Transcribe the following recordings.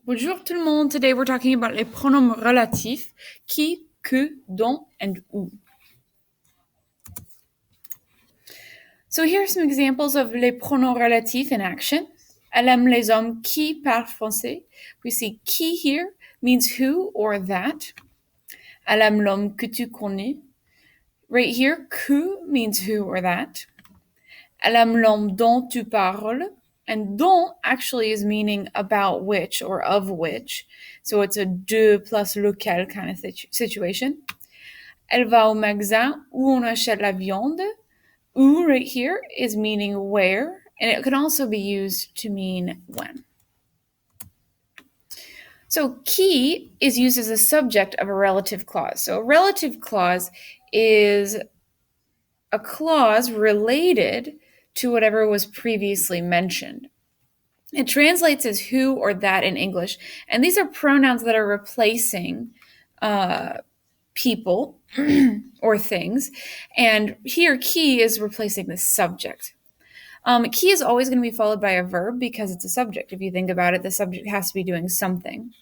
Bonjour tout le monde. Today we're talking about les pronoms relatifs qui, que, dont, and où. So here are some examples of les pronoms relatifs in action. Elle aime les hommes qui parlent français. We see qui here means who or that. Elle aime l'homme que tu connais. Right here, que means who or that. Elle aime l'homme dont tu parles. And dont actually is meaning about which or of which. So it's a de plus lequel kind of situation. Elle va au magasin où on achète la viande. Où right here is meaning where, and it can also be used to mean when. So qui is used as a subject of a relative clause. So a relative clause is a clause related to whatever was previously mentioned. It translates as who or that in English, and these are pronouns that are replacing people or things. And here, qui is replacing the subject. Qui is always going to be followed by a verb because it's a subject. If you think about it, the subject has to be doing something.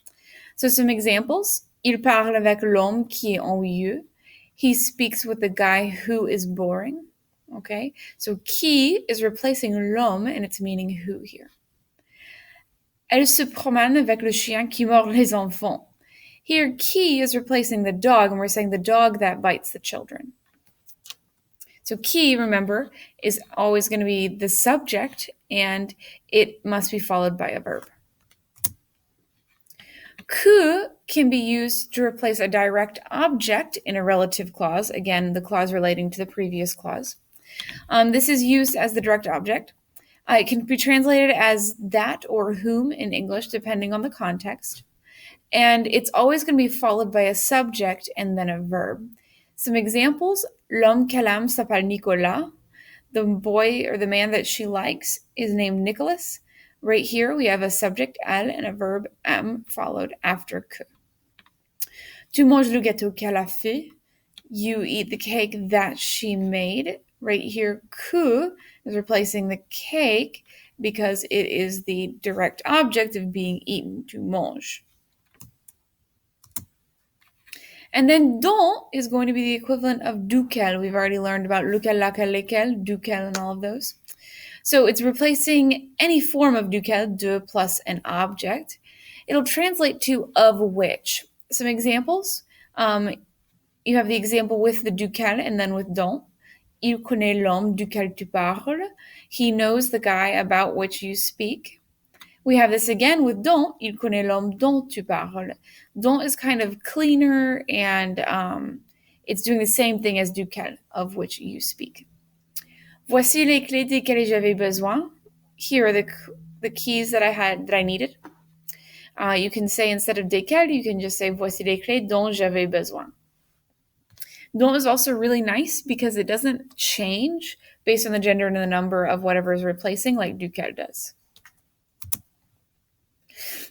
So some examples. Il parle avec l'homme qui est ennuyeux. He speaks with the guy who is boring. Okay, so qui is replacing l'homme and it's meaning who here. Elle se promène avec le chien qui mord les enfants. Here, qui is replacing the dog, and we're saying the dog that bites the children. So qui, remember, is always going to be the subject, and it must be followed by a verb. Que can be used to replace a direct object in a relative clause. Again, the clause relating to the previous clause. This is used as the direct object. It can be translated as that or whom in English, depending on the context. And it's always going to be followed by a subject and then a verb. Some examples, l'homme qu'elle aime s'appelle Nicolas. The boy or the man that she likes is named Nicholas. Right here we have a subject, elle, and a verb, am, followed after que. Tu manges le gâteau qu'elle a fait. You eat the cake that she made. Right here, que is replacing the cake because it is the direct object of being eaten, tu manges. And then dont is going to be the equivalent of duquel. We've already learned about lequel, laquelle, lesquels, duquel, and all of those. So it's replacing any form of duquel, de plus an object. It'll translate to of which. Some examples. You have the example with the duquel and then with dont. Il connaît l'homme duquel tu parles. He knows the guy about which you speak. We have this again with dont. Il connaît l'homme dont tu parles. Dont is kind of cleaner and it's doing the same thing as duquel, of which you speak. Voici les clés desquelles j'avais besoin. Here are the keys that I needed. You can say instead of desquelles, you can just say voici les clés dont j'avais besoin. Dont is also really nice because it doesn't change based on the gender and the number of whatever is replacing like duquel does.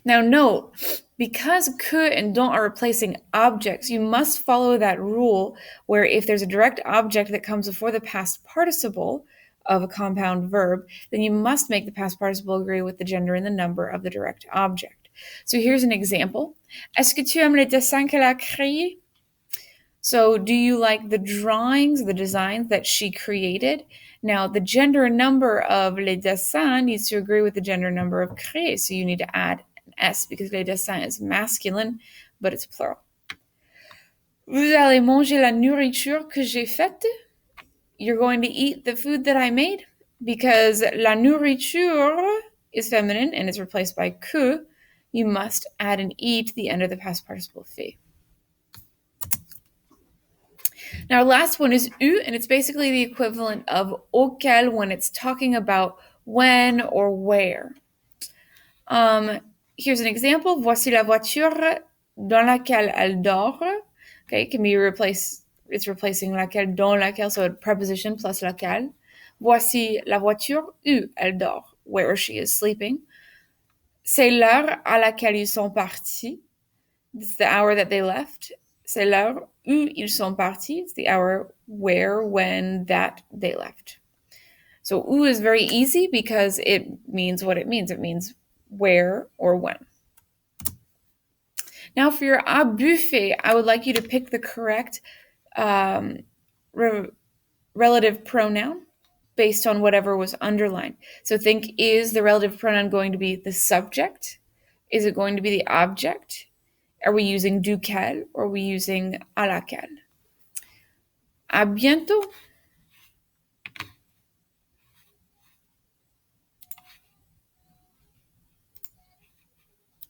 Now note, because que and dont are replacing objects, you must follow that rule where if there's a direct object that comes before the past participle of a compound verb, then you must make the past participle agree with the gender and the number of the direct object. So here's an example. Est-ce que tu aimes les dessins qu'elle a créés? So do you like the drawings, the designs that she created? Now, the gender and number of les dessins needs to agree with the gender and number of créés, so you need to add an S because les dessins is masculine, but it's plural. Vous allez manger la nourriture que j'ai faite? You're going to eat the food that I made? Because la nourriture is feminine and is replaced by que, you must add an E to the end of the past participle fait. Now, our last one is eu, and it's basically the equivalent of auquel when it's talking about when or where. Here's an example. Voici la voiture dans laquelle elle dort. Okay, it can be replaced. It's replacing laquelle, dans laquelle, so a preposition plus laquelle. Voici la voiture où elle dort, where she is sleeping. C'est l'heure à laquelle ils sont partis. It's the hour that they left. C'est l'heure où ils sont partis. It's the hour where, when, that they left. So où is very easy because it means what it means. It means where or when. Now for your à buffet, I would like you to pick the correct um, re- relative pronoun based on whatever was underlined. So think, is the relative pronoun going to be the subject? Is it going to be the object? Are we using duquel or are we using à laquelle? À bientôt!